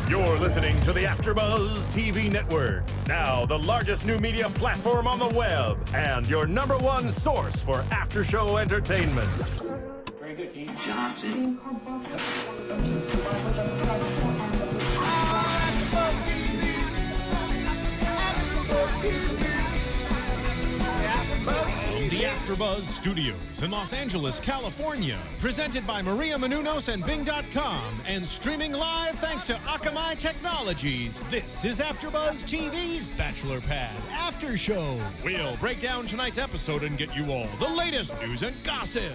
You're listening to the AfterBuzz TV Network, now the largest new media platform on the web, and your #1 source for after-show entertainment. Very good, Dean Johnson. From the AfterBuzz Studios in Los Angeles, California, presented by Maria Menounos and Bing.com, and streaming live thanks to Akamai Technologies, this is AfterBuzz TV's Bachelor Pad After Show. We'll break down tonight's episode and get you all the latest news and gossip.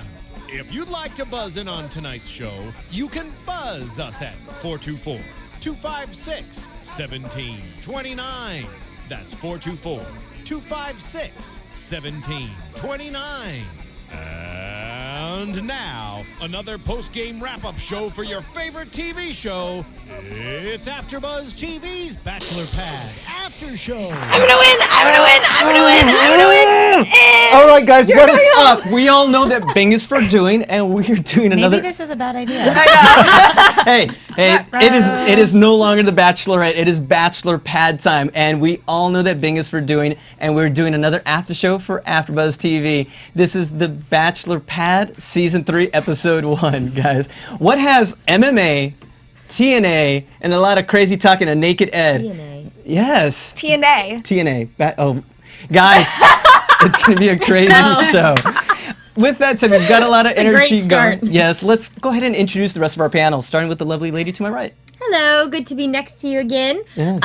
If you'd like to buzz in on tonight's show, you can buzz us at 424-256-1729. That's 424-256-1729. And now, another post-game wrap-up show for your favorite TV show. It's AfterBuzz TV's Bachelor Pad After Show. I'm gonna win! All right, guys, what is up? We all know that Bing is for doing, and we're doing another. Maybe this was a bad idea. Hey, it is no longer the Bachelorette. It is Bachelor Pad time, and we all know that Bing is for doing, and we're doing another after show for AfterBuzz TV. This is the Bachelor Pad Season 3, Episode 1, guys. What has MMA, TNA, and a lot of crazy talking a naked Ed? TNA. Yes. TNA. Guys, it's going to be a crazy show. With that said, we've got a lot of energy going. Yes, let's go ahead and introduce the rest of our panel, starting with the lovely lady to my right. Hello, good to be next to you again. Yes.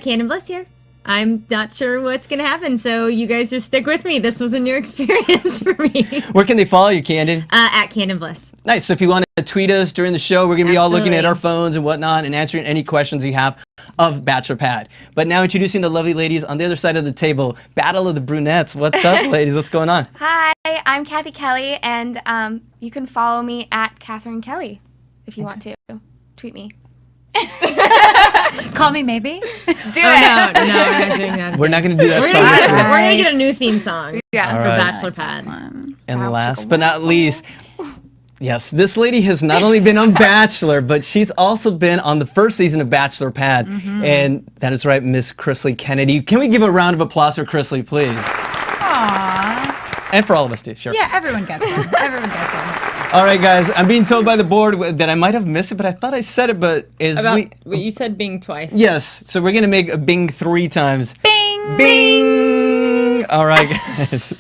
Canden Bliss here. I'm not sure what's going to happen, so you guys just stick with me. This was a new experience for me. Where can they follow you, Canden? At Canden Bliss. Nice. So if you want to tweet us during the show, we're going to be all looking at our phones and whatnot and answering any questions you have of Bachelor Pad. But now introducing the lovely ladies on the other side of the table. Battle of the Brunettes. What's up, ladies? What's going on? Hi, I'm Cathy Kelley, and you can follow me at Catherine Kelley if you want to. Tweet me. Call me maybe. Do it. No, we're not doing that. We're not going to do that We're song. going to get a new theme song for right. Bachelor Pad. And last but not least, yes, this lady has not only been on Bachelor, but she's also been on the first season of Bachelor Pad. And that is right, Miss Krisily Kennedy. Can we give a round of applause for Krisily, please? Aww. And for all of us, too, sure. Yeah, everyone gets one. Everyone gets one. All right, guys, I'm being told by the board that I might have missed it, but I thought I said it, but You said Bing twice. Yes, so we're going to make a Bing 3 times. Bing! Bing! All right, guys.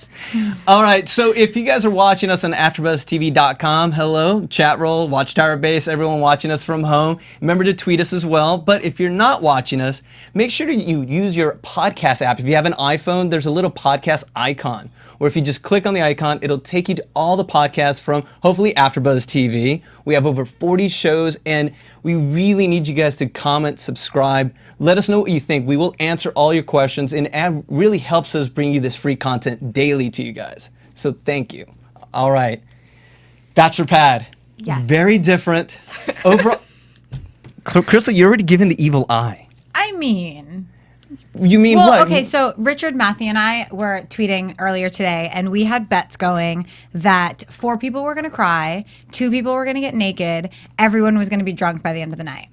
All right, so if you guys are watching us on AfterBuzzTV.com, hello, chat roll, Watchtower base, everyone watching us from home. Remember to tweet us as well. But if you're not watching us, make sure you use your podcast app. If you have an iPhone, there's a little podcast icon. Or if you just click on the icon, it'll take you to all the podcasts from, hopefully, AfterBuzz TV. We have over 40 shows, and we really need you guys to comment, subscribe. Let us know what you think. We will answer all your questions, and it really helps us bring you this free content daily to you guys. So thank you. All right. Bachelor Pad. Yes. Very different. Overall, Krisily, you're already given the evil eye. I mean... You mean what? Okay, so Richard, Matthew, and I were tweeting earlier today, and we had bets going that 4 people were going to cry, 2 people were going to get naked, everyone was going to be drunk by the end of the night.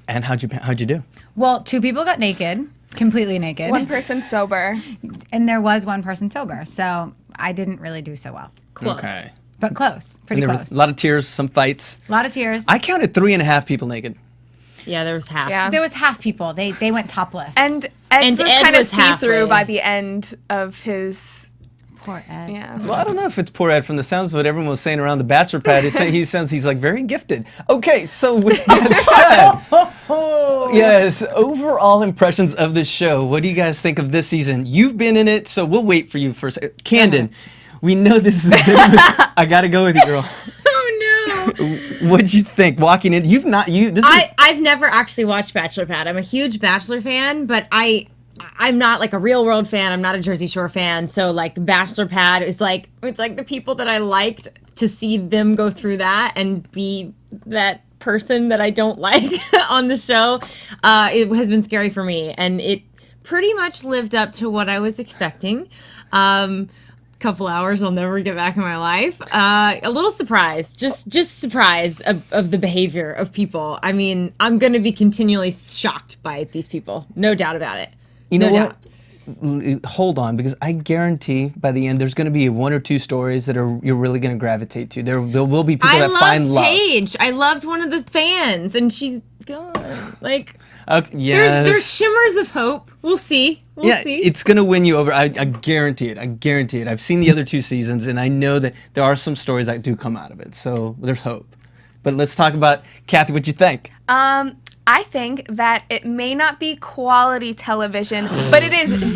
And how'd you do? Well, 2 people got naked, completely naked. 1 person sober. And there was 1 person sober, so I didn't really do so well. Close. Okay. But close, pretty And there close. was a lot of tears, some fights. A lot of tears. I counted 3.5 people naked. Yeah, there was half. Yeah. There was half people. They went topless. And Ed's was Ed kind of was see-through halfway. by the end of his... Poor Ed. Yeah. Well, I don't know if it's poor Ed. From the sounds of what everyone was saying around the Bachelor Pad, he sounds he's like very gifted. Okay, so with that said, yes, overall impressions of the show. What do you guys think of this season? You've been in it, so we'll wait for you for a second. Canden, we know this is a bit of a, I gotta go with you, girl. Oh no. What'd you think walking in? I've never actually watched Bachelor Pad. I'm a huge Bachelor fan, but I'm not like a Real World fan. I'm not a Jersey Shore fan. So like Bachelor Pad is like, it's like the people that I liked, to see them go through that and be that person that I don't like on the show. It has been scary for me, and it pretty much lived up to what I was expecting. couple hours I'll never get back in my life. A little surprised, just surprised of the behavior of people. I mean, I'm going to be continually shocked by these people. No doubt about it. You know no what? doubt. Hold on, because I guarantee by the end there's going to be one or two stories that you're really going to gravitate to. There will be people that find love. I loved Paige. I loved one of the fans, and she's gone. Like, yes. there's shimmers of hope. We'll see. We'll see. It's going to win you over. I guarantee it. I guarantee it. I've seen the other two seasons, and I know that there are some stories that do come out of it. So there's hope. But let's talk about, Cathy, what you think? I think that it may not be quality television, but it is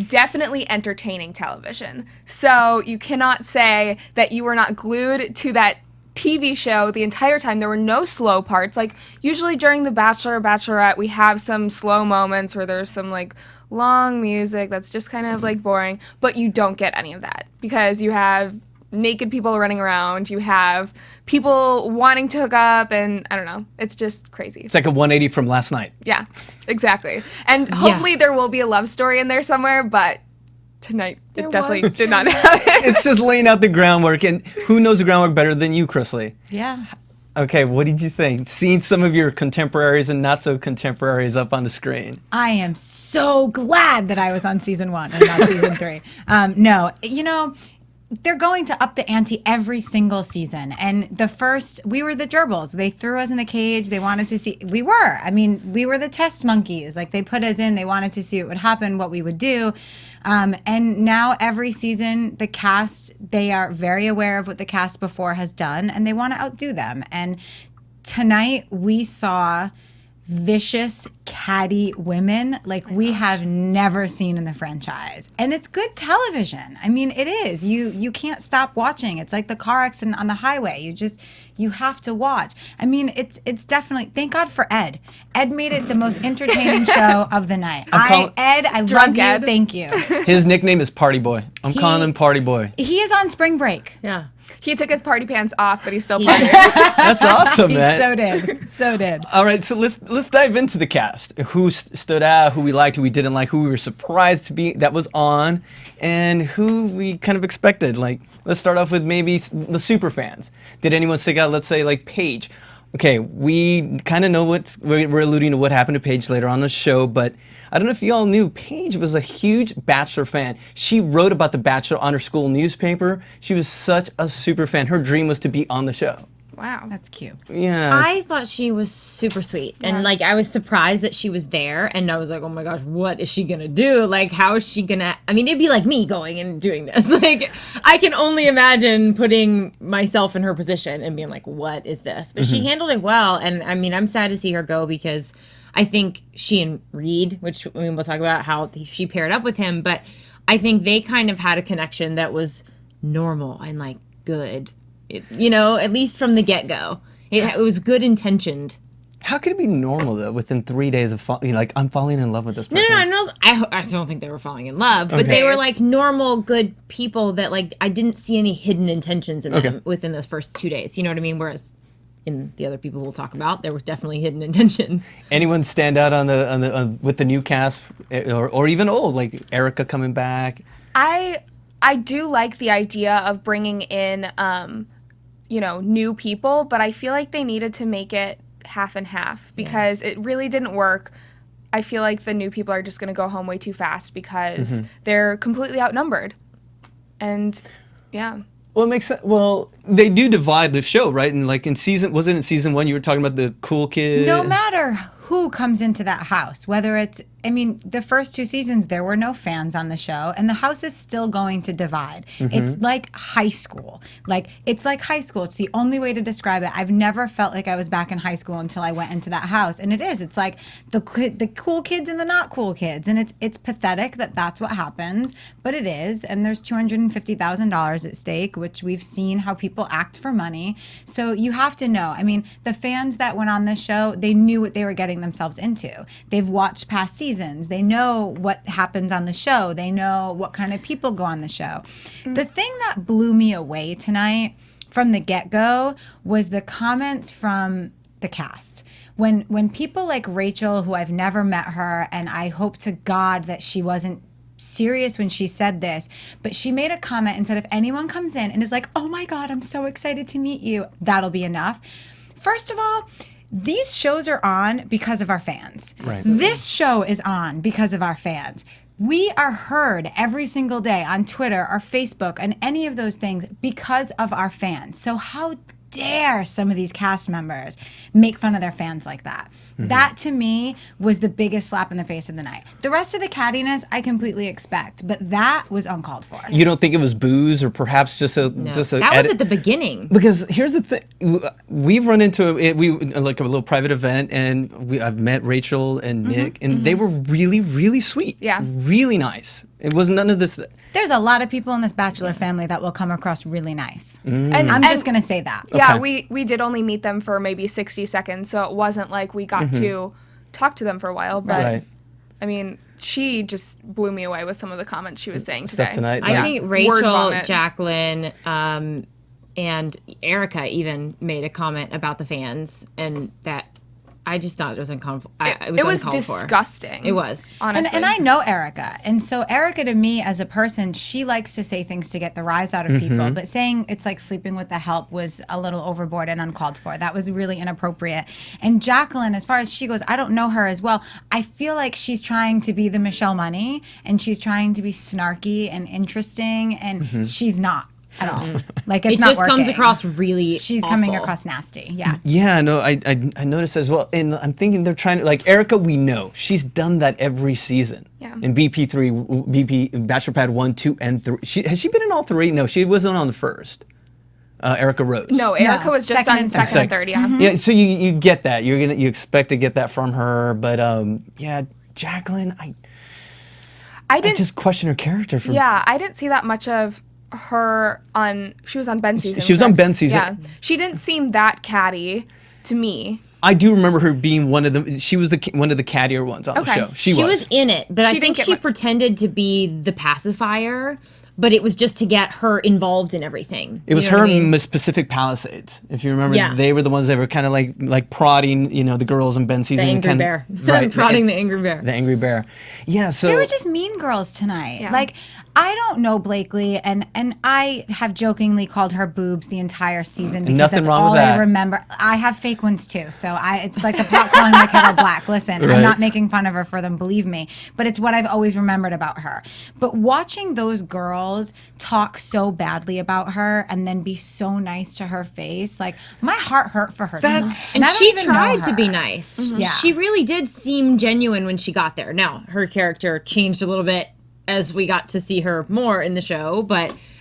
definitely entertaining television. So you cannot say that you were not glued to that TV show the entire time. There were no slow parts. Like, usually during The Bachelor or Bachelorette, we have some slow moments where there's some like long music that's just kind of like boring, but you don't get any of that because you have naked people running around, you have people wanting to hook up, and I don't know, it's just crazy. It's like a 180 from last night. Yeah, exactly. And hopefully there will be a love story in there somewhere, but tonight it definitely did not happen. It's just laying out the groundwork, and who knows the groundwork better than you, Krisily? Yeah. Okay, what did you think? Seeing some of your contemporaries and not so contemporaries up on the screen. I am so glad that I was on season 1 and not season 3. No, you know, they're going to up the ante every single season. And we were the gerbils. They threw us in the cage. They wanted to see, we were the test monkeys. Like, they put us in, they wanted to see what would happen, what we would do. And now every season, the cast, they are very aware of what the cast before has done, and they want to outdo them. And tonight we saw vicious, catty women like we have never seen in the franchise. And it's good television. I mean, it is. You can't stop watching. It's like the car accident on the highway. You have to watch. I mean, it's definitely, thank God for Ed. Ed made it the most entertaining show of the night. Ed, I love you. Ed. Thank you. His nickname is Party Boy. I'm calling him Party Boy. He is on spring break. Yeah. He took his party pants off, but he's still partying. That's awesome, man. So did. All right, so let's dive into the cast. Who stood out, who we liked, who we didn't like, who we were surprised to be that was on, and who we kind of expected. Like, let's start off with maybe the super fans. Did anyone stick out? Let's say like Paige. Okay, we kind of know we're alluding to what happened to Paige later on the show, but I don't know if you all knew, Paige was a huge Bachelor fan. She wrote about The Bachelor on her school newspaper. She was such a super fan. Her dream was to be on the show. Wow. That's cute. Yeah. I thought she was super sweet. And like, I was surprised that she was there. And I was like, oh my gosh, what is she going to do? Like, how is she going to, I mean, it'd be like me going and doing this. Like, I can only imagine putting myself in her position and being like, what is this? But she handled it well. And I mean, I'm sad to see her go because I think she and Reed, which I mean, we'll talk about how she paired up with him, but I think they kind of had a connection that was normal and like good. You know, at least from the get-go. It was good intentioned. How could it be normal, though, within 3 days of like, I'm falling in love with this person? No. I don't think they were falling in love, but they were like normal, good people that like, I didn't see any hidden intentions in them within those first 2 days. You know what I mean? Whereas in the other people we'll talk about, there were definitely hidden intentions. Anyone stand out on with the new cast or even old, like Erica coming back? I do like the idea of bringing in new people, but I feel like they needed to make it half and half because it really didn't work. I feel like the new people are just going to go home way too fast because they're completely outnumbered. And yeah. Well, it makes sense. Well, they do divide the show, right? And like was it in season 1 you were talking about the cool kid? No matter who comes into that house, whether it's, I mean, the first 2 seasons, there were no fans on the show, and the house is still going to divide. It's like high school. It's like high school. It's the only way to describe it. I've never felt like I was back in high school until I went into that house, and it is. It's like the cool kids and the not cool kids, and it's pathetic that that's what happens, but it is, and there's $250,000 at stake, which we've seen how people act for money. So you have to know. I mean, the fans that went on this show, they knew what they were getting themselves into. They've watched past seasons. They know what happens on the show. They know what kind of people go on the show. The thing that blew me away tonight from the get-go was the comments from the cast. When people like Rachel, who I've never met her, and I hope to God that she wasn't serious when she said this, but she made a comment and said, if anyone comes in and is like, oh my God, I'm so excited to meet you, that'll be enough. First of all, these shows are on because of our fans. Right. This show is on because of our fans. We are heard every single day on Twitter or Facebook and any of those things because of our fans. So how dare some of these cast members make fun of their fans like that? That to me was the biggest slap in the face of the night. The rest of the cattiness I completely expect, but that was uncalled for. You don't think it was booze or perhaps just a No. just a That was at the beginning. Because here's the thing, we've run into it. We like a little private event, and I've met Rachel and Nick, and they were really, really sweet. Yeah. Really nice. It was none of this. There's a lot of people in this Bachelor family that will come across really nice. And I'm just going to say that. Yeah, Okay. we did only meet them for maybe 60 seconds, so it wasn't like we got to talk to them for a while. But Right. I mean, she just blew me away with some of the comments she was saying Stuff today. tonight. I Yeah. think Word Rachel, vomit. Jacqueline, and Erica even made a comment about the fans, and that I just thought it was uncalled for. It was uncalled for. disgusting. It was. Honestly. And I know Erica. And so Erica, to me, as a person, she likes to say things to get the rise out of people. But saying it's like sleeping with the help was a little overboard and uncalled for. That was really inappropriate. And Jacqueline, as far as she goes, I don't know her as well. I feel like she's trying to be the Michelle Money, and she's trying to be snarky and interesting, and she's not at all. Like, it's It not just comes working. across really She's coming awful. across nasty. Yeah. Yeah, no, I noticed as well, and I'm thinking they're trying to, like, Erica, we know she's done that every season. Yeah. In BP Bachelor Pad 1, 2, and 3. Has she been in all 3? No, she wasn't on the first. Erica Rose. No, Erica was just second on and second and third, yeah. Yeah, so you get that. You expect to get that from her, but yeah, Jacqueline, I just question her character for. Yeah, I didn't see that much of her on. She was on Ben's season. She was on correct? Ben's season. Yeah, she didn't seem that catty to me. I do remember her being one of them. She was one of the cattier ones on the Okay. show. She She was. was in it, but I She think didn't get she much- pretended to be the pacifier, but it was just to get her involved in everything. It was You know her what I mean? and Miss Pacific Palisades. If you remember, Yeah. they were the ones that were kind of like prodding, the girls in Ben's The season. angry kind bear. Right. Prodding the angry bear. The angry bear. Yeah, so. They were just mean girls tonight. Yeah. Like, I don't know Blakely, and I have jokingly called her boobs the entire season because Nothing that's wrong all with that. I remember. I have fake ones too, so it's like the pot calling the kettle black. Listen, Right. I'm not making fun of her for them, believe me, but it's what I've always remembered about her. But watching those girls talk so badly about her and then be so nice to her face, like, my heart hurt for her. That's- tonight. And I don't she even know tried to her. be nice. Yeah. She really did seem genuine when she got there. Now, her character changed a little bit as we got to see her more in the show,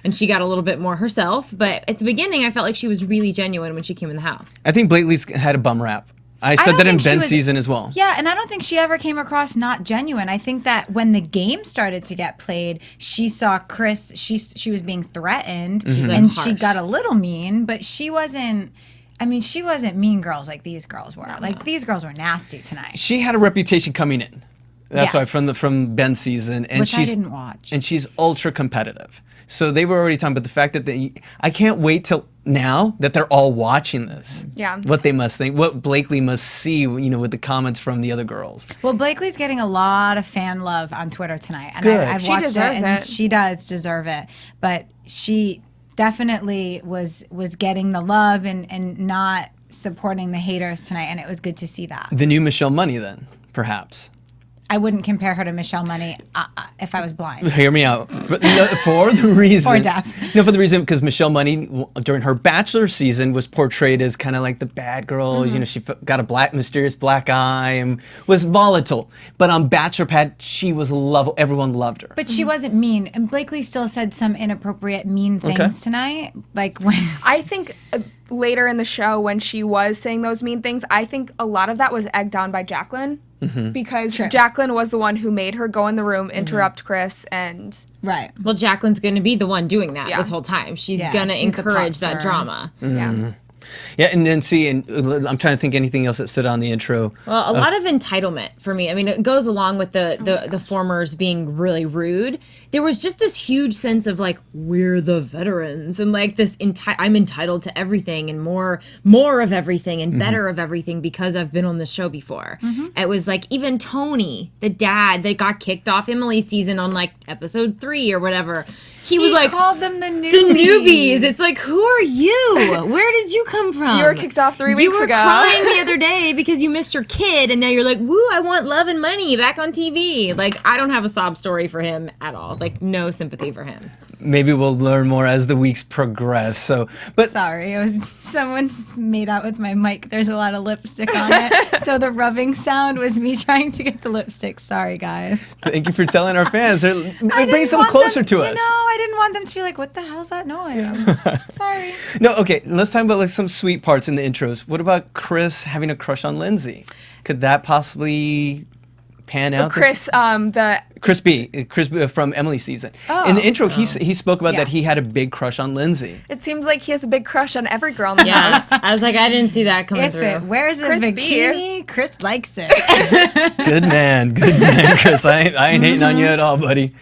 and she got a little bit more herself. But at the beginning, I felt like she was really genuine when she came in the house. I think Blakely's had a bum rap. I said don't that in think she Ben's was- season as well. Yeah, and I don't think she ever came across not genuine. I think that when the game started to get played, she saw Chris, she was being threatened, Mm-hmm. and like, she harsh. got a little mean, but she wasn't, she wasn't mean girls like these girls were. Like, these girls were nasty tonight. She had a reputation coming in. That's Yes. why from Ben's season, and Which I she's didn't watch. and she's ultra competitive. So they were already talking about the fact that I can't wait till now that they're all watching this. Yeah. What they must think, what Blakely must see, with the comments from the other girls. Well, Blakely's getting a lot of fan love on Twitter tonight, and Good. I've She watched it, deserves and it. she does deserve it. But she definitely was getting the love and not supporting the haters tonight, and it was good to see that. The new Michelle Money, then perhaps. I wouldn't compare her to Michelle Money if I was blind. Hear me out. But for the reason. Or deaf. No, for the reason because Michelle Money during her Bachelor season was portrayed as kind of like the bad girl. Mm-hmm. She got a mysterious black eye and was volatile. But on Bachelor Pad, she was lovable. Everyone loved her. But she wasn't mean, and Blakely still said some inappropriate, mean things tonight. Like when I think later in the show when she was saying those mean things, I think a lot of that was egged on by Jacqueline. Because True. Jacqueline was the one who made her go in the room, interrupt Chris, and right. Well, Jacqueline's going to be the one doing that Yeah. this whole time. She's Yeah, going to she's the encourage that popstar. drama. yeah. Yeah, and then I'm trying to think anything else that stood on the intro. Well, a lot of entitlement for me. I mean, it goes along with the formers being really rude. There was just this huge sense of like, we're the veterans, and like this I'm entitled to everything and more of everything and better of everything because I've been on this show before. It was like even Tony, the dad that got kicked off Emily's season on like episode 3 or whatever. He was like, called them the newbies. The newbies. It's like, who are you? Where did you come from? You were kicked off 3 weeks ago. You were crying the other day because you missed your kid, and now you're like, woo, I want love and money back on TV. Like, I don't have a sob story for him at all. Like, no sympathy for him. Maybe we'll learn more as the weeks progress. But sorry, it was someone made out with my mic. There's a lot of lipstick on it, so the rubbing sound was me trying to get the lipstick. Sorry, guys. Thank you for telling our fans. It brings them closer to us. You know, I didn't want them to be like, "What the hell's that noise?" Sorry. No, okay. Let's talk about like some sweet parts in the intros. What about Chris having a crush on Lindsay? Could that possibly pan out? Chris B from Emily's season. In the intro, he spoke about that he had a big crush on Lindsay. It seems like he has a big crush on every girl in the house. I was like, I didn't see that coming If through. it wears a Chris bikini, Chris likes it. Good man, Chris. I ain't hating on you at all, buddy.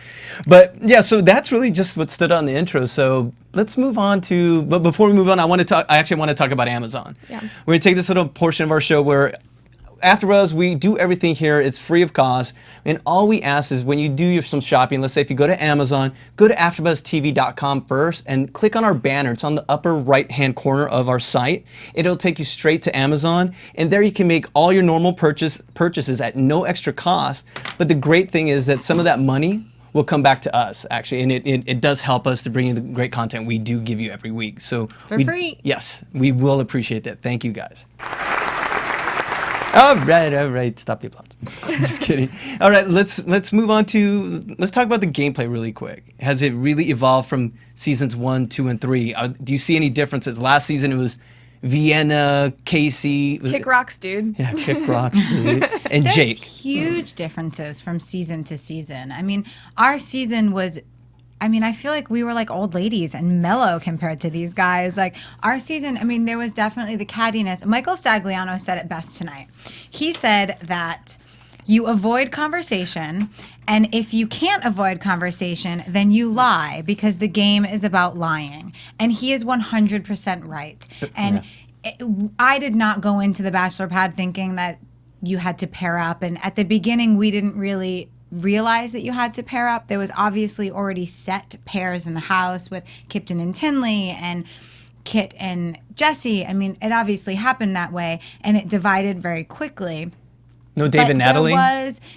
But yeah, so that's really just what stood on the intro. So let's move on to. But before we move on, I actually want to talk about Amazon. Yeah. We're gonna take this little portion of our show where AfterBuzz, we do everything here. It's free of cost. And all we ask is when you do some shopping, let's say if you go to Amazon, go to AfterBuzzTV.com first and click on our banner. It's on the upper right-hand corner of our site. It'll take you straight to Amazon. And there you can make all your normal purchases at no extra cost. But the great thing is that some of that money will come back to us, actually. And it does help us to bring you the great content we do give you every week. So For free. Yes, we will appreciate that. Thank you, guys. All right. Stop the applause. Just kidding. All right, let's move on to, let's talk about the gameplay really quick. Has it really evolved from seasons 1, 2, and 3? Do you see any differences? Last season it was Vienna, Casey. Kick rocks, dude. Yeah, kick rocks, dude. And There's Jake. huge differences from season to season. I mean, our season was, I feel like we were like old ladies and mellow compared to these guys. Like our season, there was definitely the cattiness. Michael Stagliano said it best tonight. He said that you avoid conversation, and if you can't avoid conversation, then you lie because the game is about lying. And he is 100% right. And I did not go into the Bachelor Pad thinking that you had to pair up. And at the beginning, we didn't really realize that you had to pair up. There was obviously already set pairs in the house with Kipton and Tinley and Kit and Jesse. It obviously happened that way, and it divided very quickly. No Dave and Natalie?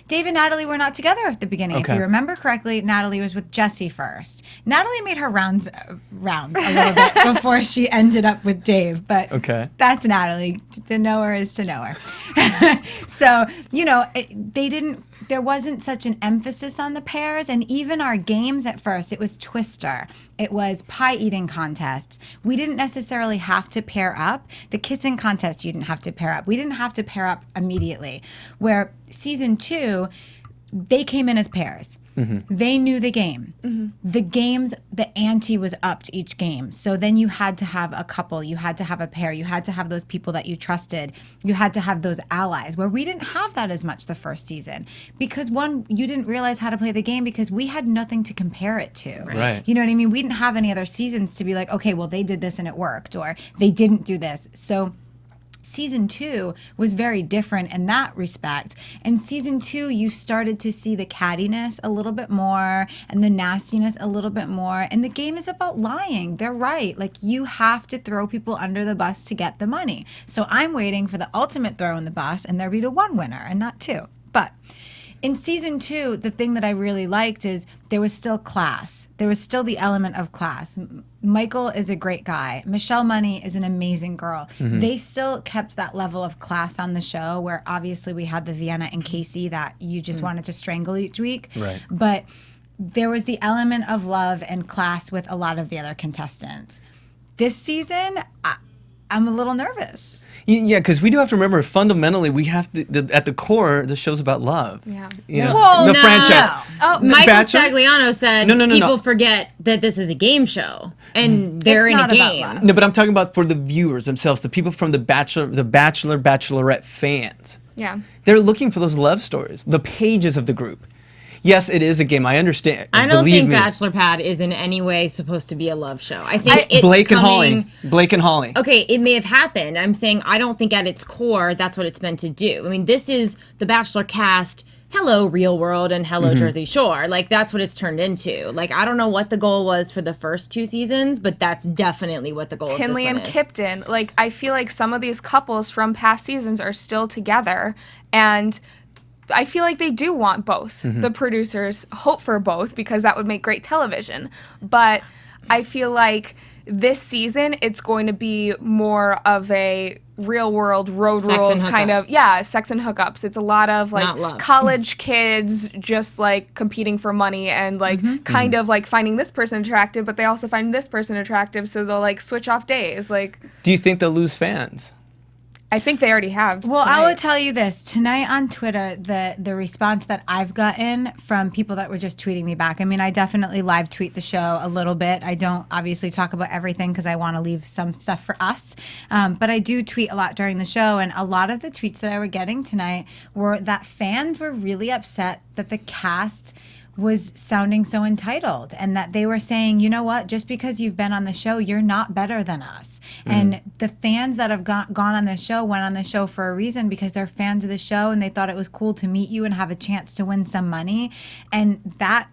Dave and Natalie were not together at the beginning. Okay. If you remember correctly, Natalie was with Jesse first. Natalie made her rounds a little bit before she ended up with Dave, but that's Natalie. To know her is to know her. So, there wasn't such an emphasis on the pairs, and even our games at first, it was Twister. It was pie eating contests. We didn't necessarily have to pair up. The kissing contest, you didn't have to pair up. We didn't have to pair up immediately. Where season 2, they came in as pairs. They knew the game. The games, the ante was upped each game. So then you had to have a couple, you had to have a pair, you had to have those people that you trusted, you had to have those allies, where we didn't have that as much the first season. Because one, you didn't realize how to play the game because we had nothing to compare it to. Right. You know what I mean? We didn't have any other seasons to be like, okay, well, they did this and it worked, or they didn't do this. So season 2 was very different in that respect. In season 2, you started to see the cattiness a little bit more and the nastiness a little bit more. And the game is about lying. They're right. Like, you have to throw people under the bus to get the money. So I'm waiting for the ultimate throw in the bus and there be the one winner and not two. But in season 2, the thing that I really liked is there was still class. There was still the element of class. Michael is a great guy. Michelle Money is an amazing girl. They still kept that level of class on the show, where obviously we had the Vienna and Casey that you just wanted to strangle each week. Right. But there was the element of love and class with a lot of the other contestants. This season, I'm a little nervous. Yeah, because we do have to remember, fundamentally, we have to, at the core, the show's about love. Yeah. You know, Well, the no. franchise. Oh, Michael Bachelor? Stagliano said No. people forget that this is a game show and they're It's in a not about game. love. No, but I'm talking about for the viewers themselves, the people from the Bachelor, Bachelorette fans. yeah. They're looking for those love stories, the pages of the group. Yes, it is a game. I understand. I don't Believe think me. Bachelor Pad is in any way supposed to be a love show. I think it's Blake and coming. Holly. Okay, it may have happened. I'm saying I don't think at its core that's what it's meant to do. I mean, this is the Bachelor cast. Hello, Real World, and hello, Jersey Shore. Like, that's what it's turned into. Like, I don't know what the goal was for the first 2 seasons, but that's definitely what the goal of Tinley this one and is. Kipton. Like, I feel like some of these couples from past seasons are still together, and I feel like they do want both. The producers hope for both because that would make great television. But I feel like this season it's going to be more of a real world road Sex rules and kind of hookups. sex and hookups. It's a lot of Not like love. college kids just like competing for money and like kind of like finding this person attractive, but they also find this person attractive, so they'll like switch off days. Like, Do you think they'll lose fans? I think they already have. Well, I will tonight. tell you this. Tonight on Twitter, the response that I've gotten from people that were just tweeting me back. I mean, I definitely live tweet the show a little bit. I don't obviously talk about everything because I want to leave some stuff for us. But I do tweet a lot during the show. And a lot of the tweets that I were getting tonight were that fans were really upset that the cast was sounding so entitled and that they were saying, you know what, just because you've been on the show, you're not better than us. And the fans that have gone on the show went on the show for a reason because they're fans of the show and they thought it was cool to meet you and have a chance to win some money. And that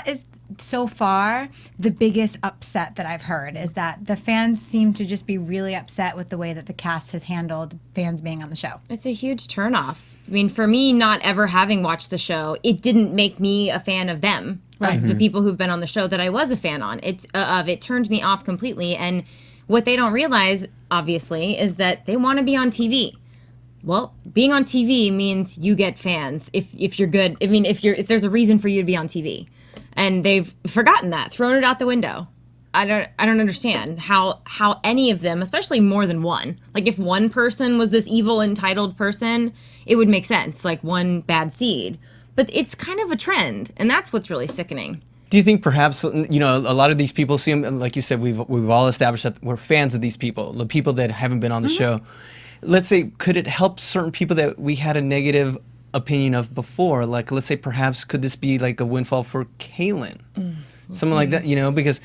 is so far the biggest upset that I've heard is that the fans seem to just be really upset with the way that the cast has handled fans being on the show. It's a huge turnoff. I mean, for me, not ever having watched the show, it didn't make me a fan of them, of the people who've been on the show that I was a fan on. It turned me off completely. And what they don't realize, obviously, is that they want to be on TV. Well, being on TV means you get fans if you're good. I mean, if there's a reason for you to be on TV, and they've forgotten that, thrown it out the window. I don't understand how any of them, especially more than one. Like if one person was this evil entitled person, it would make sense, like one bad seed. But it's kind of a trend, and that's what's really sickening. Do you think perhaps, you know, a lot of these people see them, like you said, we've all established that we're fans of these people, the people that haven't been on the show. Let's say, could it help certain people that we had a negative opinion of before? Like, let's say perhaps could this be like a windfall for Kaylin? Something like that, you know, because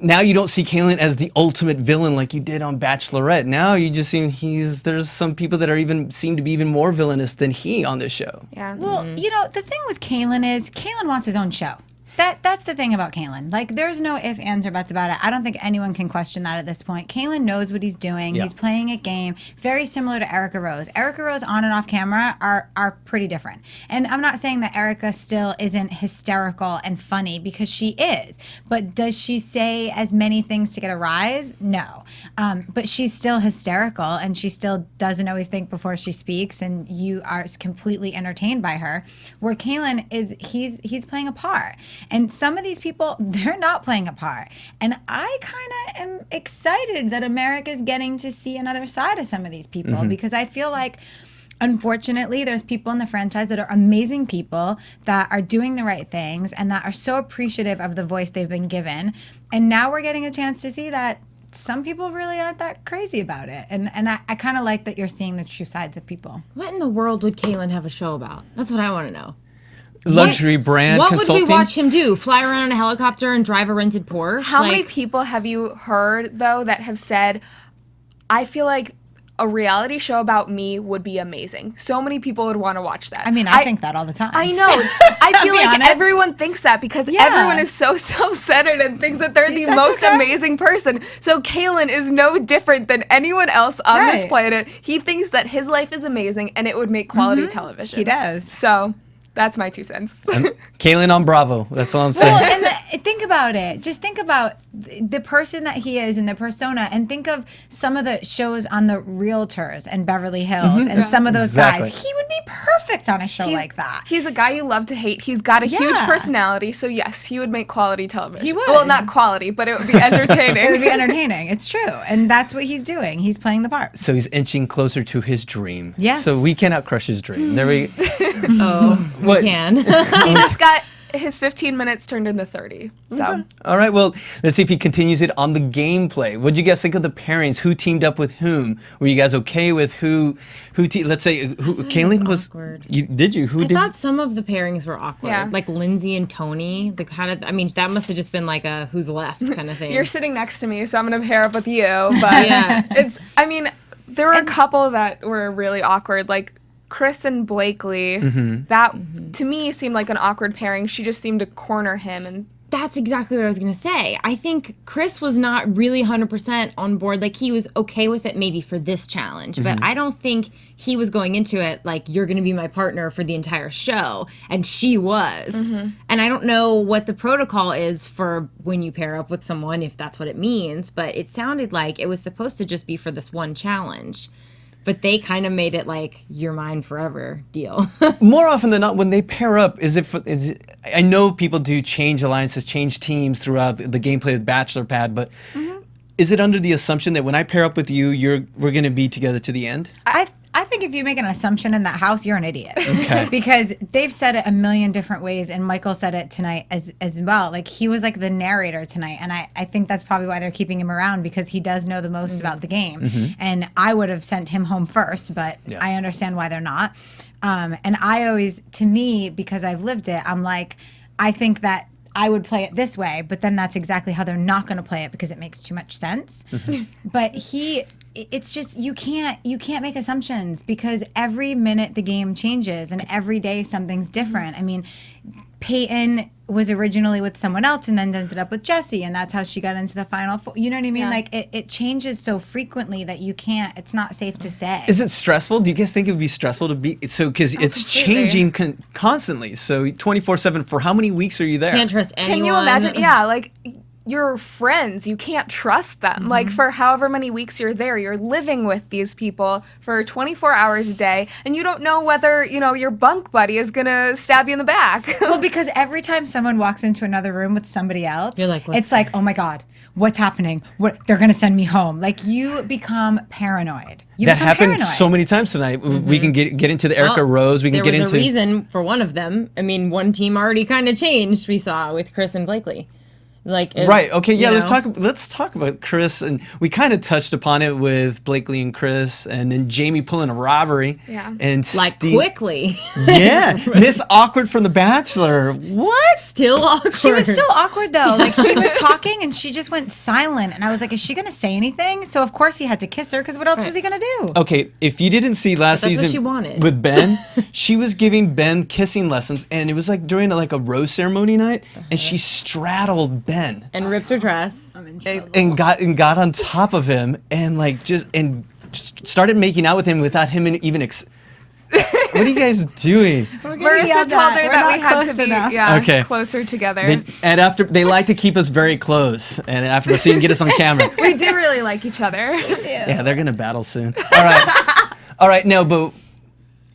now you don't see Kaylin as the ultimate villain like you did on Bachelorette. Now you just see there's some people that seem to be even more villainous than he on this show. Yeah. Well, you know, the thing with Kalen is Kalen wants his own show. That's the thing about Kalen. Like, there's no ifs, ands, or buts about it. I don't think anyone can question that at this point. Kalen knows what he's doing. Yeah. He's playing a game very similar to Erica Rose. Erica Rose on and off camera are pretty different. And I'm not saying that Erica still isn't hysterical and funny, because she is. But does she say as many things to get a rise? No. But she's still hysterical, and she still doesn't always think before she speaks, and you are completely entertained by her. Where Kalen is, he's playing a part. And some of these people, they're not playing a part. And I kind of am excited that America's getting to see another side of some of these people, because I feel like, unfortunately, there's people in the franchise that are amazing people that are doing the right things and that are so appreciative of the voice they've been given. And now we're getting a chance to see that some people really aren't that crazy about it. And I kind of like that you're seeing the true sides of people. What in the world would Kaylin have a show about? That's what I want to know. Luxury brand What consulting. would we watch him do? Fly around in a helicopter and drive a rented Porsche? How many people have you heard, though, that have said, I feel like a reality show about me would be amazing. So many people would want to watch that. I mean, I think that all the time. I know. I feel be like honest. everyone thinks that because Yeah. everyone is so self-centered and thinks that they're the That's most okay. amazing person. So Kalen is no different than anyone else on this Right. planet. He thinks that his life is amazing and it would make quality television. He does. So that's my 2 cents. Kaylin on Bravo. That's all I'm saying. Well, and think think about it. Just think about the person that he is and the persona, and think of some of the shows on the Realtors and Beverly Hills and some of those guys. He would be perfect on a show like that. He's a guy you love to hate. He's got a huge personality, so yes, he would make quality television. He would. Well, not quality, but it would be entertaining. It would be entertaining. It's true. And that's what he's doing. He's playing the part. So he's inching closer to his dream. Yes. So we cannot crush his dream. There we We can. He just got his 15 minutes turned into 30. So All right, well, let's see if he continues it on the gameplay. What did you guys think of the pairings? Who teamed up with whom? Were you guys okay with let's say, Kaylin was awkward. Who I thought some of the pairings were awkward. Yeah. Like Lindsay and Tony. The kind of, I mean, that must have just been like a who's left kind of thing. you're sitting next to me, so I'm going to pair up with you. But there were a couple that were really awkward. Like Chris and Blakely, that to me seemed like an awkward pairing. She just seemed to corner him, and That's exactly what I was going to say. I think Chris was not really 100% on board. Like, he was okay with it maybe for this challenge, but I don't think he was going into it like, you're going to be my partner for the entire show. And she was. And I don't know what the protocol is for when you pair up with someone, if that's what it means, but it sounded like it was supposed to just be for this one challenge. But they kind of made it like you're mine forever deal. More often than not, when they pair up, I know people do change alliances, change teams throughout the gameplay of Bachelor Pad, but is it under the assumption that when I pair up with you, we're going to be together to the end? I think if you make an assumption in that house, you're an idiot. Okay. Because they've said it a million different ways, and Michael said it tonight as well. Like, he was like the narrator tonight, and I think that's probably why they're keeping him around, because he does know the most about the game. And I would have sent him home first, but I understand why they're not. And I always, to me, because I've lived it, I'm like, I think that I would play it this way, but then that's exactly how they're not going to play it, because it makes too much sense. But it's just, you can't make assumptions, because every minute the game changes and every day something's different. I mean, Peyton was originally with someone else and then ended up with Jesse, and that's how she got into the final four. You know what I mean? Yeah. Like, it changes so frequently that it's not safe to say. Is it stressful? Do you guys think it would be stressful to be, because it's changing constantly, so 24/7, for how many weeks are you there? Can't trust anyone. can you imagine? Yeah, like, your friends, you can't trust them. Like, for however many weeks you're there, you're living with these people for 24 hours a day, and you don't know whether, your bunk buddy is gonna stab you in the back. Well, because every time someone walks into another room with somebody else, You're like, it's like, oh my God, what's happening? They're gonna send me home. Like, you become paranoid. That happened so many times tonight. We can get into the Erica Rose. We can get There was into a reason for one of them. I mean, one team already kind of changed, we saw, with Chris and Blakely. Like, right. Okay. Yeah. Let's talk about Chris, and we kind of touched upon it with Blakely and Chris, and then Jamie pulling a robbery. Yeah. And quickly. Yeah. Miss Awkward from The Bachelor. What? Still awkward. She was still awkward though. Like, he was talking and she just went silent, and I was like, is she gonna say anything? So of course he had to kiss her, because what else was he gonna do? Okay. If you didn't see last But that's season what she wanted. with Ben, she was giving Ben kissing lessons, and it was like during a rose ceremony night, and she straddled Ben. And ripped her dress. And got on top of him, and just started making out with him without him even. What are you guys doing? Marissa told her that we had to be closer together. They like to keep us very close, and after so you can get us on camera. We do really like each other. Yeah, they're gonna battle soon. All right. No, but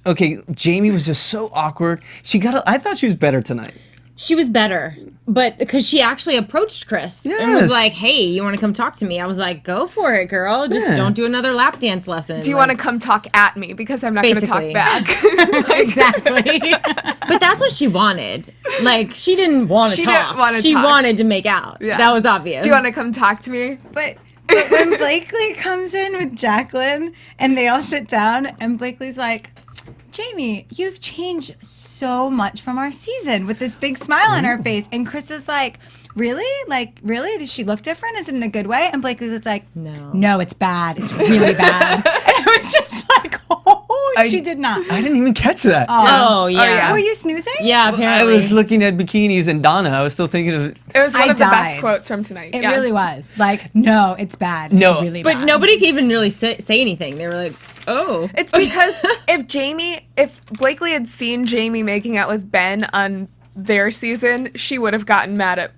okay. Jamie was just so awkward. I thought she was better tonight. She was better, but because she actually approached Chris and was like, hey, you want to come talk to me? I was like, go for it, girl. Just don't do another lap dance lesson. Do you want to come talk at me? Because I'm not going to talk back. Exactly. But that's what she wanted. Like, she didn't want to talk. She wanted to make out. Yeah. That was obvious. Do you want to come talk to me? But when Blakely comes in with Jacqueline and they all sit down, and Blakely's like, Jamie, you've changed so much from our season, with this big smile on her face. And Chris is like, really? Like, really? Does she look different? Is it in a good way? And Blakely's like, no, it's bad. It's really bad. And it was just like, she did not. I didn't even catch that. Oh, yeah. Were you snoozing? Yeah, apparently. I was looking at bikinis and Donna. I was still thinking of it. It was one of the best quotes from tonight. It really was. Like, no, it's bad. No. It's really bad. But nobody could even really say anything. They were like, oh. It's because if Blakely had seen Jamie making out with Ben on their season, she would have gotten mad at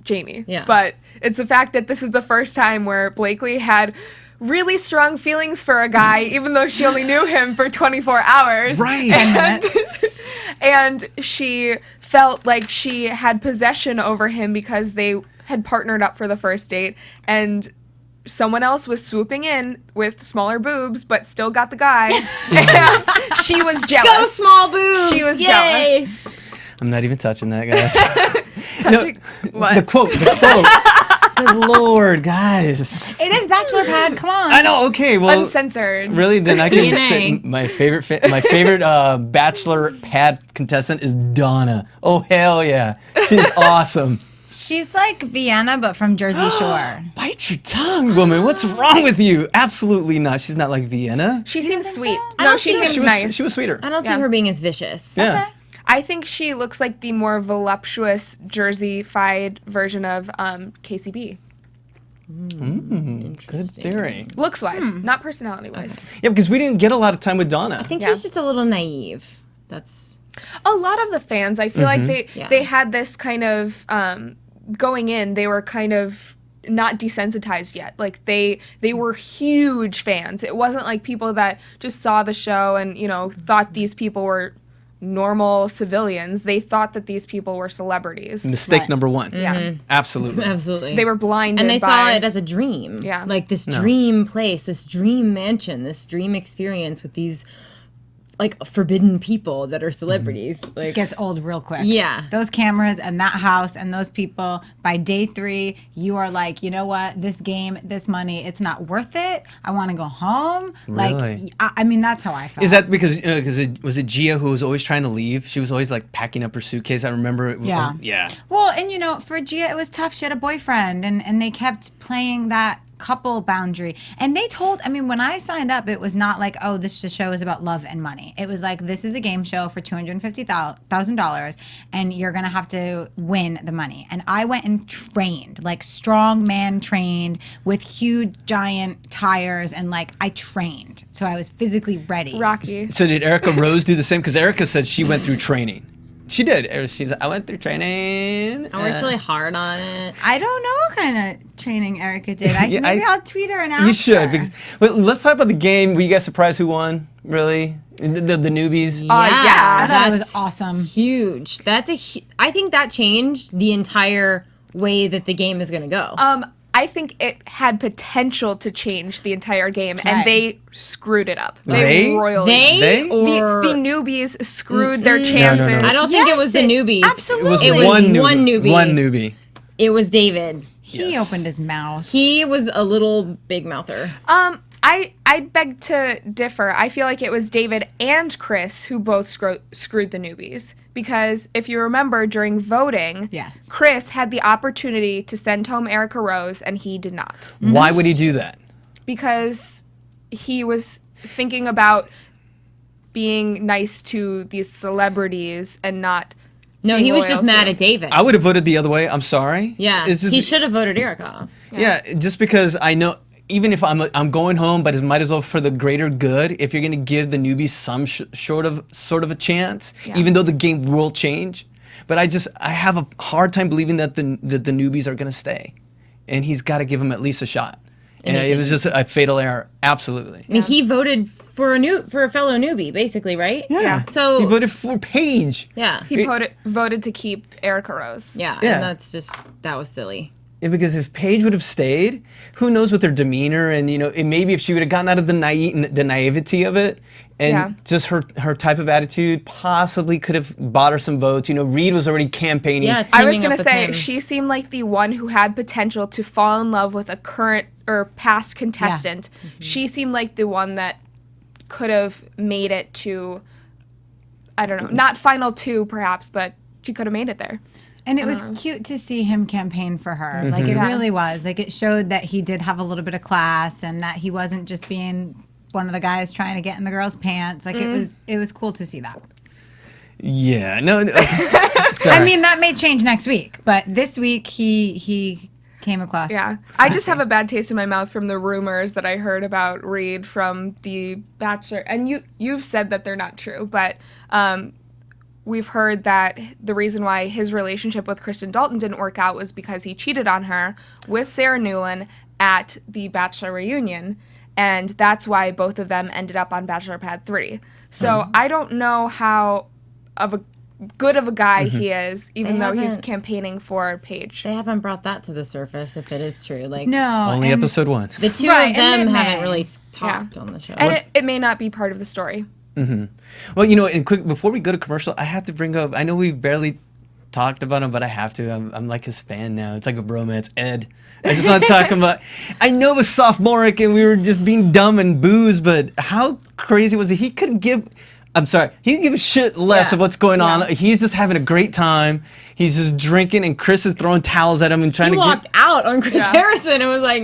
Jamie. Yeah. But it's the fact that this is the first time where Blakely had really strong feelings for a guy, even though she only knew him for 24 hours. Right. 10 minutes. And she felt like she had possession over him because they had partnered up for the first date, and someone else was swooping in with smaller boobs but still got the guy. And she was jealous. Go small boobs. She was Yay. jealous. I'm not even touching that, guys. Touching what? The quote. Good Lord, guys. It is Bachelor Pad. Come on. I know. Okay, well, Uncensored. really, then I can DNA. say my favorite Bachelor Pad contestant is Donna. Oh hell yeah, she's awesome. She's like Vienna, but from Jersey Shore. Bite your tongue, woman. What's wrong with you? Absolutely not. She's not like Vienna. She You seems think sweet. so? I No, don't she think seems She was nice. she was sweeter. I don't see Yeah. her being as vicious. Yeah. I think she looks like the more voluptuous Jersey-fied version of KCB. Good theory. Looks-wise, not personality-wise. Yeah, because we didn't get a lot of time with Donna. I think Yeah. she's just a little naive. That's A lot of the fans, I feel like Yeah. they had this kind of going in. They were kind of not desensitized yet. Like they were huge fans. It wasn't like people that just saw the show and thought these people were normal civilians. They thought that these people were celebrities. Mistake Right. number one. Yeah, Absolutely. absolutely. they were blinded. and they saw by- it as a dream. Yeah. Like this dream place, this dream mansion, this dream experience with these like forbidden people that are celebrities. Mm-hmm. Like Gets old real quick. Yeah. Those cameras and that house and those people, by day 3, you are like, you know what? This game, this money, it's not worth it. I want to go home. Really? Like, I mean, that's how I felt. Is that because was it Gia who was always trying to leave? She was always like packing up her suitcase. I remember. Yeah. Yeah. Well, and for Gia, it was tough. She had a boyfriend, and they kept playing that couple boundary. And they told, when I signed up, it was not like, oh, this show is about love and money. It was like, this is a game show for $250,000, and you're going to have to win the money. And I went and trained, like strong man trained with huge, giant tires, and like I trained. So I was physically ready. Rocky. So did Erica Rose do the same? Because Erica said she went through training. She did. She's like, I went through training. I worked really hard on it. I don't know what kind of training Erica did. Yeah, Maybe I'll tweet her and ask You should. her. Well, let's talk about the game. Were you guys surprised who won? Really? The newbies? Yeah. I thought it was that's awesome. Huge. That's I think that changed the entire way that the game is going to go. I think it had potential to change the entire game, Right. and they screwed it up. They? royally. They? or The newbies screwed their chances. I don't think it was the Yes, newbies. absolutely. It was It was one newbie. one newbie. One newbie. It was David. He Yes. opened his mouth. He was a little big mouther. I beg to differ. I feel like it was David and Chris who both screwed the newbies. Because if you remember, during voting, Yes. Chris had the opportunity to send home Erica Rose, and he did not. Why would he do that? Because he was thinking about being nice to these celebrities and not. No, being he was loyal just to mad them. at David. I would have voted the other way. I'm sorry. Yeah, It's just, he should have voted Eric off. Yeah, just because I know, even if I'm going home, but it might as well for the greater good. If you're going to give the newbies some sort of a chance, even though the game will change, but I have a hard time believing that the newbies are going to stay, and he's got to give them at least a shot. And he it was just a fatal error. Absolutely. I mean, he voted for a fellow newbie, basically, right? Yeah. So he voted for Paige. yeah, He voted to keep Erica Rose. yeah, Yeah. and that was silly. Yeah, because if Paige would have stayed, who knows with her demeanor and maybe if she would have gotten out of the naivety of it and just her type of attitude possibly could have bought her some votes. Reed was already campaigning. Yeah, I was teaming going up to with say, him. she seemed like the one who had potential to fall in love with a current or past contestant. She seemed like the one that could have made it to, I don't know, not final 2 perhaps, but she could have made it there. And it was cute to see him campaign for her. Like, it really was. Like, it showed that he did have a little bit of class and that he wasn't just being one of the guys trying to get in the girl's pants. Like, it was cool to see that. Yeah. No. Sorry. I mean, that may change next week, but this week he came across. Yeah. I just have a bad taste in my mouth from the rumors that I heard about Reed from The Bachelor. And you've said that they're not true, but we've heard that the reason why his relationship with Kristen Dalton didn't work out was because he cheated on her with Sarah Newland at the Bachelor reunion. And that's why both of them ended up on Bachelor Pad 3. So I don't know how good of a guy he is, even though he's campaigning for Paige. They haven't brought that to the surface, if it is true. Like, No. Only episode 1. the two Right, of them and haven't they- really talked on the show. And it may not be part of the story. Well, you know, and quick before we go to commercial, I have to bring up. I know we barely talked about him, but I have to. I'm like his fan now. It's like a bromance. Ed. I just want to talk about. I know it was sophomoric and we were just being dumb and booze, but how crazy was it? He could give. I'm sorry. He could give a shit less of what's going on. He's just having a great time. He's just drinking, and Chris is throwing towels at him and trying He to walked get. out on Chris Harrison and was like,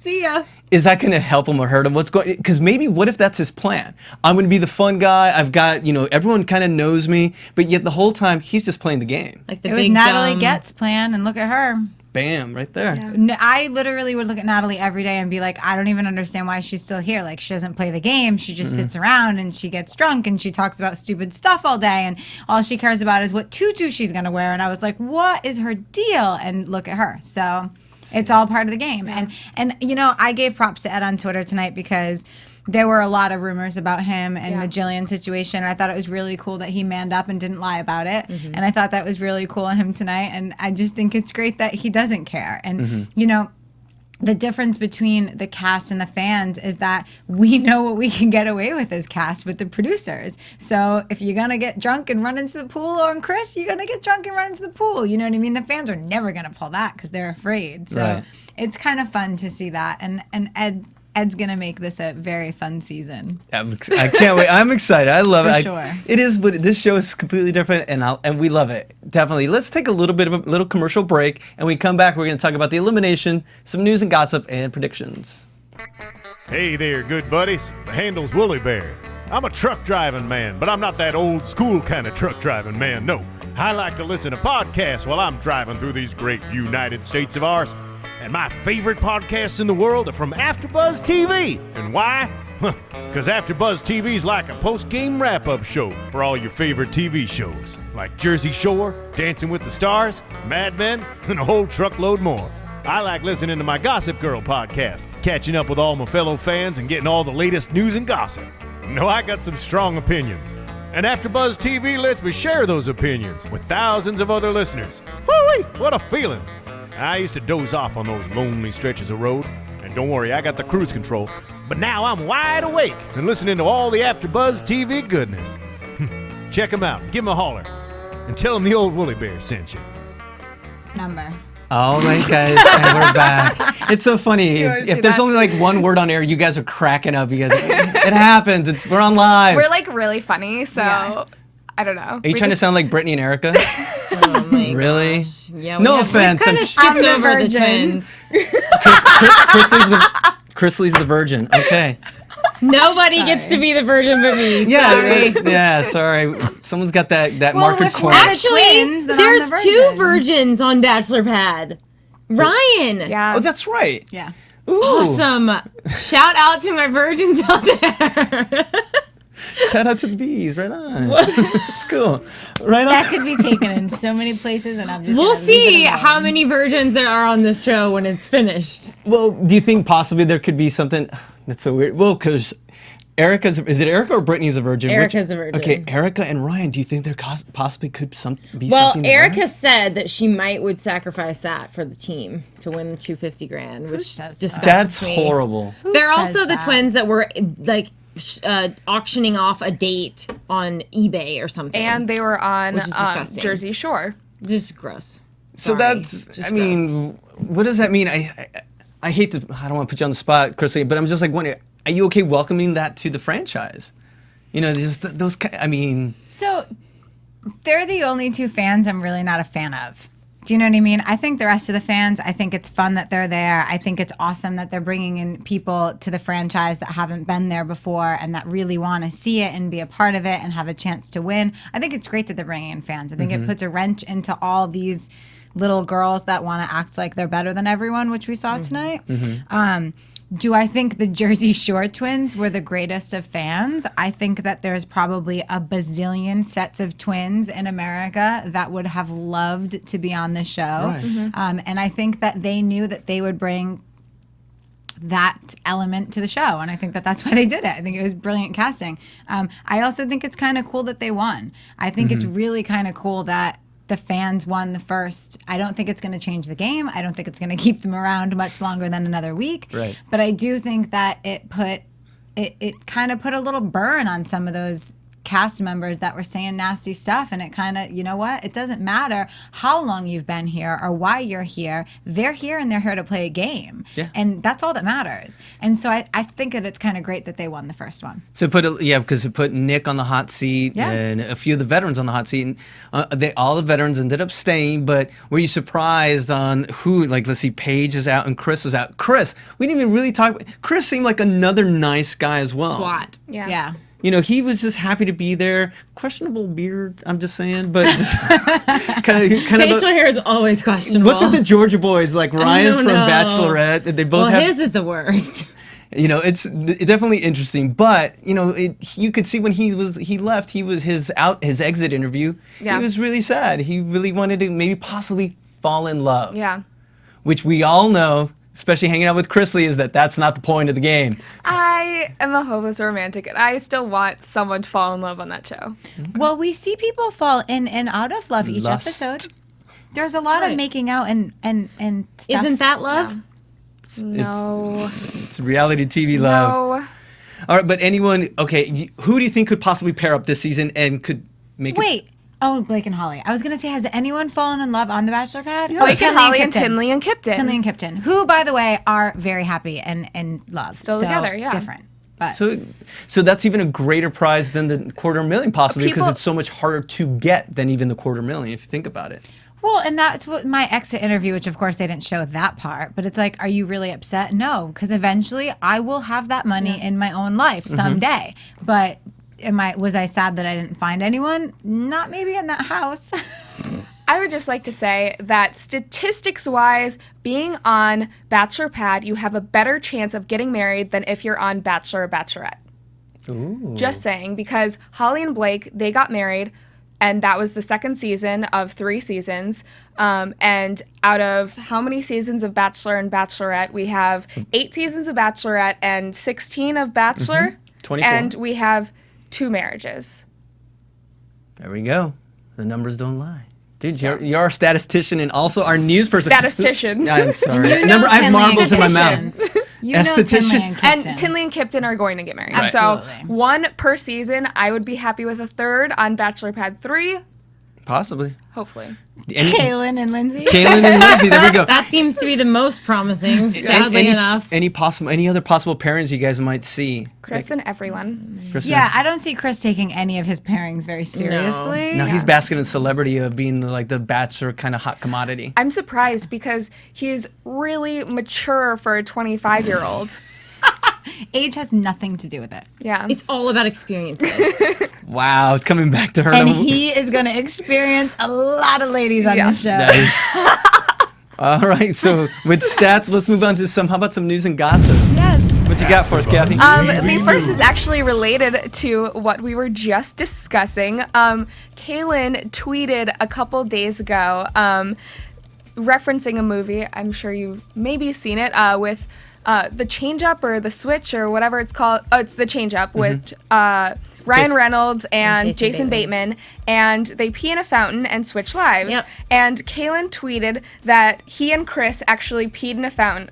see ya. Is that going to help him or hurt him? What's going? Because maybe what if that's his plan? I'm going to be the fun guy. I've got, you know, everyone kind of knows me, but yet the whole time he's just playing the game. Like the It was big Natalie dumb- Getz' plan, and look at her. Bam, right there. I literally would look at Natalie every day and be like, I don't even understand why she's still here. Like, she doesn't play the game. She just sits around and she gets drunk and she talks about stupid stuff all day. And all she cares about is what tutu she's going to wear. And I was like, what is her deal? And look at her. So it's all part of the game. And you know, I gave props to Ed on Twitter tonight because there were a lot of rumors about him and the Jillian situation. I thought it was really cool that he manned up and didn't lie about it. And I thought that was really cool of him tonight. And I just think it's great that he doesn't care. And, you know, the difference between the cast and the fans is that we know what we can get away with as cast with the producers. So if you're going to get drunk and run into the pool on Chris, you're going to get drunk and run into the pool. You know what I mean? The fans are never going to pull that because they're afraid. So it's kind of fun to see that. And Ed's going to make this a very fun season. I can't wait. I'm excited. I love it. For sure. It is, but this show is completely different, and we love it. Definitely. Let's take a little bit of a little commercial break, and when we come back, we're going to talk about the elimination, some news and gossip, and predictions. Hey there, good buddies. The handle's Woolly Bear. I'm a truck driving man, but I'm not that old school kind of truck driving man, no. I like to listen to podcasts while I'm driving through these great United States of ours. And my favorite podcasts in the world are from AfterBuzz TV. And why? Because AfterBuzz TV is like a post-game wrap-up show for all your favorite TV shows, like Jersey Shore, Dancing with the Stars, Mad Men, and a whole truckload more. I like listening to my Gossip Girl podcast, catching up with all my fellow fans and getting all the latest news and gossip. No, I got some strong opinions. And AfterBuzz TV lets me share those opinions with thousands of other listeners. Woo-wee, what a feeling. I used to doze off on those lonely stretches of road. And don't worry, I got the cruise control. But now I'm wide awake and listening to all the AfterBuzz TV goodness. Check them out. Give them a holler. And tell them the old Woolly Bear sent you. Number. All right, guys, and we're back. It's so funny. always If do there's that. only like one word on air, you guys are cracking up. You guys, it happens. We're on live. We're like really funny, so Yeah. I don't know. Are you trying to sound like Brittany and Erica? Oh my Really? gosh. Yeah, No offense. Kind I'm of skipped the over the virgin. twins. Chrisley's the virgin. Okay. Nobody gets to be the virgin but me. Yeah. Sorry. Yeah. Sorry. Someone's got that Well, marker if corner. we're the Actually, twins, then I'm there's the two virgin. virgins on Bachelor Pad. Ryan. Yeah. Oh, that's right. Yeah. Ooh. Awesome. Shout out to my virgins out there. Shout out to the bees. Right on. That's cool. Right on. That could be taken in so many places, and I'm just We'll gonna leave see it alone. how many virgins there are on this show when it's finished. Well, do you think possibly there could be something that's so weird? Well, because is it Erica or Brittany's a virgin? Erica's a virgin. Okay, Erica and Ryan. Do you think there possibly could be Well, something? Erica said that she would sacrifice that for the team to win the $250,000, which says that? disgusts That's me. horrible. Who They're says also the that? twins that were like auctioning off a date on eBay or something. And they were on Which is disgusting. Jersey Shore. just gross. So Sorry. that's. Just I mean, what does that mean? I hate to. I don't want to put you on the spot, Krisily, but I'm just like wondering. Are you okay welcoming that to the franchise? You know, just those. I mean. So they're the only two fans I'm really not a fan of. Do you know what I mean? I think the rest of the fans, I think it's fun that they're there. I think it's awesome that they're bringing in people to the franchise that haven't been there before and that really want to see it and be a part of it and have a chance to win. I think it's great that they're bringing in fans. I think it puts a wrench into all these little girls that want to act like they're better than everyone, which we saw tonight. Do I think the Jersey Shore twins were the greatest of fans? I think that there's probably a bazillion sets of twins in America that would have loved to be on the show. Right. And I think that they knew that they would bring that element to the show. And I think that that's why they did it. I think it was brilliant casting. I also think it's kind of cool that they won. I think it's really kind of cool that the fans won the first. I don't think it's going to change the game. I don't think it's going to keep them around much longer than another week. Right. But I do think that it kind of put a little burn on some of those cast members that were saying nasty stuff, and it kind of, you know what? It doesn't matter how long you've been here or why you're here. They're here and they're here to play a game. Yeah. And that's all that matters. And so I think that it's kind of great that they won the first one. So because it put Nick on the hot seat and a few of the veterans on the hot seat, and all the veterans ended up staying. But were you surprised on who? Like, let's see, Paige is out and Chris is out. Chris, we didn't even really talk. Chris seemed like another nice guy as well. SWAT. Yeah. You know, he was just happy to be there. Questionable beard, I'm just saying, but just kind of. Facial hair is always questionable. What's with the Georgia boys, like Ryan from know. Bachelorette? They both have. His is the worst. You know, it's definitely interesting, but you know, you could see when he left, his exit interview. Yeah. He was really sad. He really wanted to maybe possibly fall in love. Yeah. Which we all know, especially hanging out with Krisily, is that's not the point of the game. I am a hopeless romantic, and I still want someone to fall in love on that show. Well, we see people fall in and out of love each Lust. episode. There's a lot of making out and stuff. Isn't that love? No. It's reality TV love. No. All right, but anyone? Okay, who do you think could possibly pair up this season and could make it? Wait. Oh, Blake and Holly. I was going to say, has anyone fallen in love on The Bachelor Pad? Blake and Holly and Tinley and Kipton. Tinley and Kipton, who, by the way, are very happy and in love. Still together, yeah. Different. But So that's even a greater prize than the $250,000 possibly, because People- it's so much harder to get than even the $250,000 if you think about it. Well, and that's what my exit interview, which of course they didn't show that part, but it's like, are you really upset? No, because eventually I will have that money in my own life someday. But was I sad that I didn't find anyone? Not maybe in that house. I would just like to say that statistics-wise, being on Bachelor Pad, you have a better chance of getting married than if you're on Bachelor or Bachelorette. Ooh. Just saying, because Holly and Blake, they got married, and that was the second season of 3 seasons. And out of how many seasons of Bachelor and Bachelorette? We have 8 seasons of Bachelorette and 16 of Bachelor. 24. And we have 2 marriages. There we go. The numbers don't lie. Dude, you're our statistician and also our news person. Statistician. I'm sorry. You know I have Tinley marbles in my mouth. Esthetician. You know Esthetician. Tinley and Kipton. And Tinley and Kipton are going to get married. Right. So Absolutely. 1 per season. I would be happy with a 3rd on Bachelor Pad 3, Possibly. hopefully. Kaylin and Lindsay. Kaylin and Lindsay, there we go. That seems to be the most promising, sadly enough. Any other possible pairings you guys might see? Chris and everyone. Chris and- Yeah, I don't see Chris taking any of his pairings very seriously. No, he's basking in celebrity of being like the Bachelor kind of hot commodity. I'm surprised because he's really mature for a 25-year-old. Age has nothing to do with it. Yeah. It's all about experiences. Wow, it's coming back to her. And he is going to experience a lot of ladies on this show. That is. All right, so with stats, let's move on to how about some news and gossip? Yes. What you got for us, Cathy? The first is actually related to what we were just discussing. Kaylin tweeted a couple days ago referencing a movie. I'm sure you've maybe seen it with the Change Up or the Switch or whatever it's called. Oh, it's the Change Up with Ryan Reynolds and Jason Bateman, and they pee in a fountain and switch lives. Yep. And Kaylin tweeted that he and Chris actually peed in a fountain,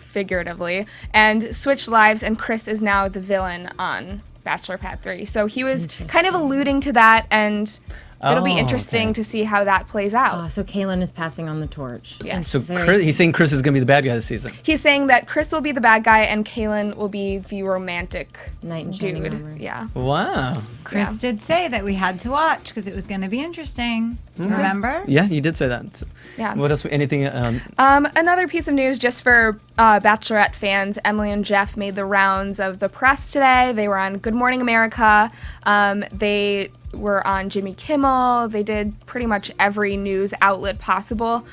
figuratively, and switched lives, and Chris is now the villain on Bachelor Pad 3. So he was kind of alluding to that, and it'll be interesting to see how that plays out. So Kaylin is passing on the torch. Yes. So he's saying Chris is going to be the bad guy this season. He's saying that Chris will be the bad guy and Kaylin will be the romantic Knight in shining dude. armor. Yeah. Wow. Chris did say that we had to watch because it was going to be interesting. Remember? Yeah, you did say that. So Yeah. what else? Anything? Another piece of news just for Bachelorette fans. Emily and Jeff made the rounds of the press today. They were on Good Morning America. They were on Jimmy Kimmel. They did pretty much every news outlet possible,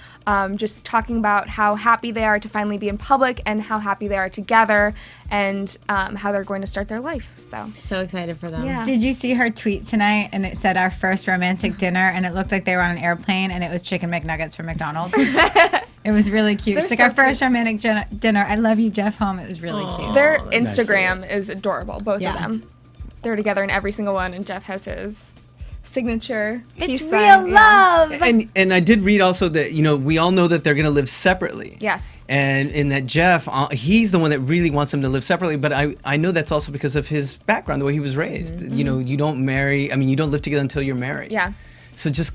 just talking about how happy they are to finally be in public and how happy they are together and how they're going to start their life. So excited for them. Yeah. Did you see her tweet tonight? And it said our first romantic dinner, and it looked like they were on an airplane, and it was chicken McNuggets from McDonald's. It was really cute. She's like, our first romantic dinner. I love you, Jeff Home. It was really cute. Their Instagram is adorable, both Yeah. of them. They're together in every single one, and Jeff has his signature. It's peace real sign. Yeah. love. And I did read also that, you know, we all know that they're going to live separately. Yes. And in that Jeff, he's the one that really wants them to live separately. But I know that's also because of his background, the way he was raised. You know, you don't marry. I mean, you don't live together until you're married. Yeah. So just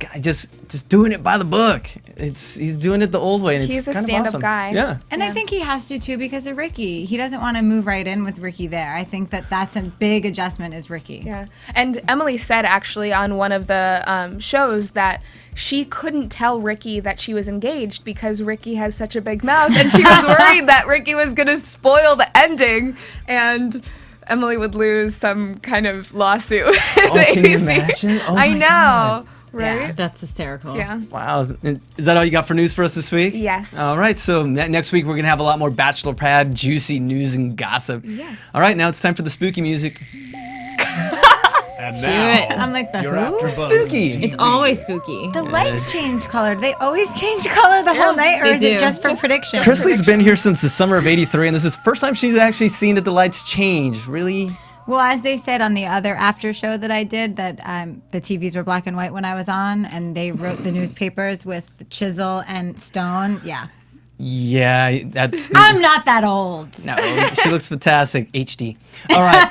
doing it by the book. He's doing it the old way, and He's it's a kind of stand-up awesome. guy. Yeah. And I think he has to too because of Ricky. He doesn't want to move right in with Ricky there. I think that's a big adjustment is Ricky. Yeah. And Emily said actually on one of the shows that she couldn't tell Ricky that she was engaged because Ricky has such a big mouth, and she was worried that Ricky was going to spoil the ending and Emily would lose some kind of lawsuit. Oh, can you imagine? Oh I my know. God. Right? That's hysterical. Yeah. Wow. Is that all you got for news for us this week? Yes. All right. So next week we're going to have a lot more Bachelor Pad, juicy news and gossip. Yes. All right. Now it's time for the spooky music. And it. now, I'm like the you're who? AfterBuzz Spooky. TV. It's always spooky. The lights change color. They always change color the whole night, or they is it do. just for prediction? Krisely's been here since the summer of '83, and this is the first time she's actually seen that the lights change. Really? Well, as they said on the other after show that I did, that the TVs were black and white when I was on, and they wrote the newspapers with chisel and stone. Yeah. Yeah, that's. I'm not that old. No, she looks fantastic. HD. All right.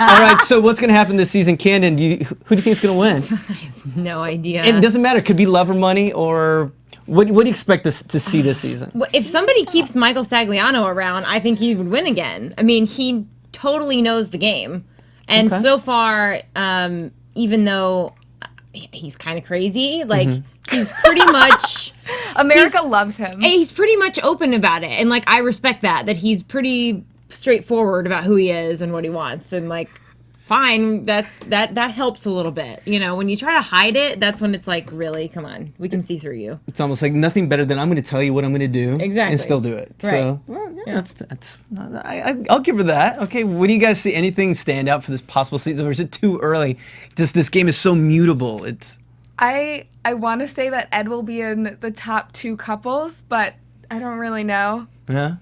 All right. So what's going to happen this season, Canden? Who do you think is going to win? No idea. It doesn't matter. It could be love or money, or what do you expect to see this season? Well, if somebody keeps Michael Stagliano around, I think he would win again. I mean, he totally knows the game. And Okay. so far, even though he's kind of crazy, like, he's pretty much... America loves him. He's pretty much open about it. And, like, I respect that he's pretty straightforward about who he is and what he wants. And, like, fine, that helps a little bit. You know, when you try to hide it, that's when it's like, really, come on, we can see through you. It's almost like nothing better than I'm going to tell you what I'm going to do, Exactly. and still do it. Right. So, well, yeah, I'll give her that. Okay, what do you guys see? Anything stand out for this possible season, or is it too early? Just this game is so mutable. It's. I want to say that Ed will be in the top 2 couples, but I don't really know. Yeah.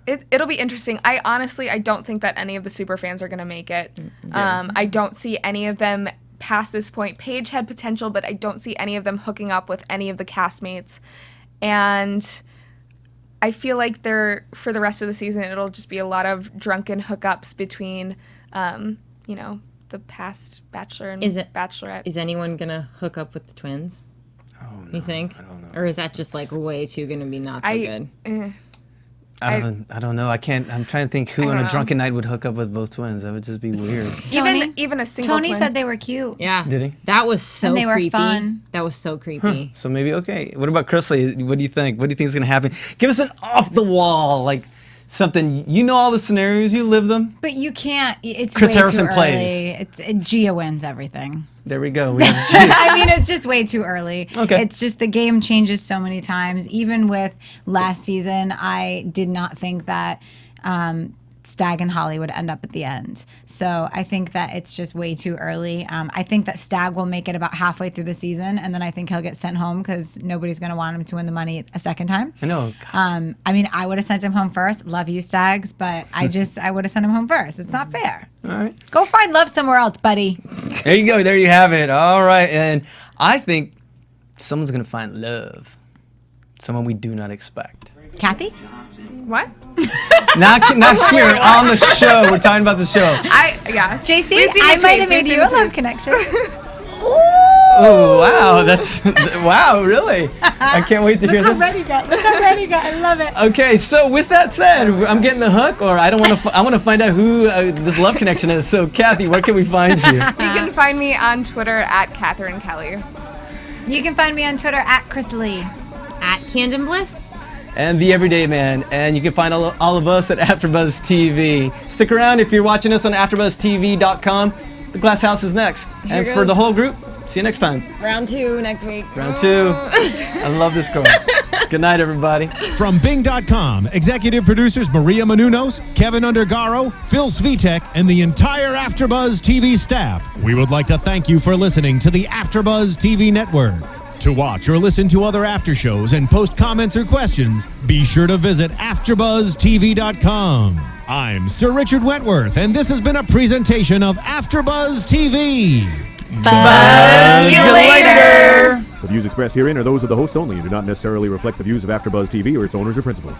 It'll be interesting. I don't think that any of the super fans are going to make it. I don't see any of them past this point. Paige had potential, but I don't see any of them hooking up with any of the castmates. And I feel like for the rest of the season, it'll just be a lot of drunken hookups between, the past Bachelor and Bachelorette. Is anyone going to hook up with the twins? Oh, no, You think? I don't know. Or is that just, like, way too going to be not so good? I don't know. I can't. I'm trying to think who I on don't a know. drunken night would hook up with both twins. That would just be weird. Even a single Tony twin. said they were cute. Yeah. Did he? That was so And they were creepy. fun. That was so creepy. So maybe okay. What about Krisily? What do you think? What do you think is going to happen? Give us an off the wall, like something. You know all the scenarios. You live them. But you can't. It's Chris way Harrison too plays. early. Gia wins everything. There we go. We have G. I mean, it's just way too early. Okay. It's just the game changes so many times. Even with last season, I did not think that Stag and Holly would end up at the end. So I think that it's just way too early. I think that Stag will make it about halfway through the season, and then I think he'll get sent home because nobody's going to want him to win the money a second time. I know. I mean, I would have sent him home first. Love you, Stags, but I would have sent him home first. It's not fair. All right. Go find love somewhere else, buddy. There you go. There you have it. All right. And I think someone's going to find love. Someone we do not expect. Kathy? What? Not here on the show. We're talking about the show. JC, We've seen I the might have tweets, made we've you a seen the love connection. Oh, wow. That's wow, really? I can't wait to hear this. Look how ready you got. I love it. Okay, so with that said, I'm getting the hook, or I don't want to. I want to find out who this love connection is. So, Kathy, where can we find you? You can find me on Twitter at Catherine Kelley. You can find me on Twitter at Krisily. At Canden Bliss. And the Everyday Man, and you can find all of us at AfterBuzz TV. Stick around if you're watching us on AfterBuzzTV.com. The Glass House is next. And for goes. the whole group, see you next time. Round 2 next week. Round 2. I love this girl. Good night, everybody. From Bing.com, executive producers Maria Menounos, Kevin Undergaro, Phil Svitek, and the entire AfterBuzz TV staff, we would like to thank you for listening to the AfterBuzz TV network. To watch or listen to other after shows and post comments or questions, be sure to visit AfterBuzzTV.com. I'm Sir Richard Wentworth, and this has been a presentation of AfterBuzz TV. Buzz you later. The views expressed herein are those of the hosts only and do not necessarily reflect the views of AfterBuzz TV or its owners or principals.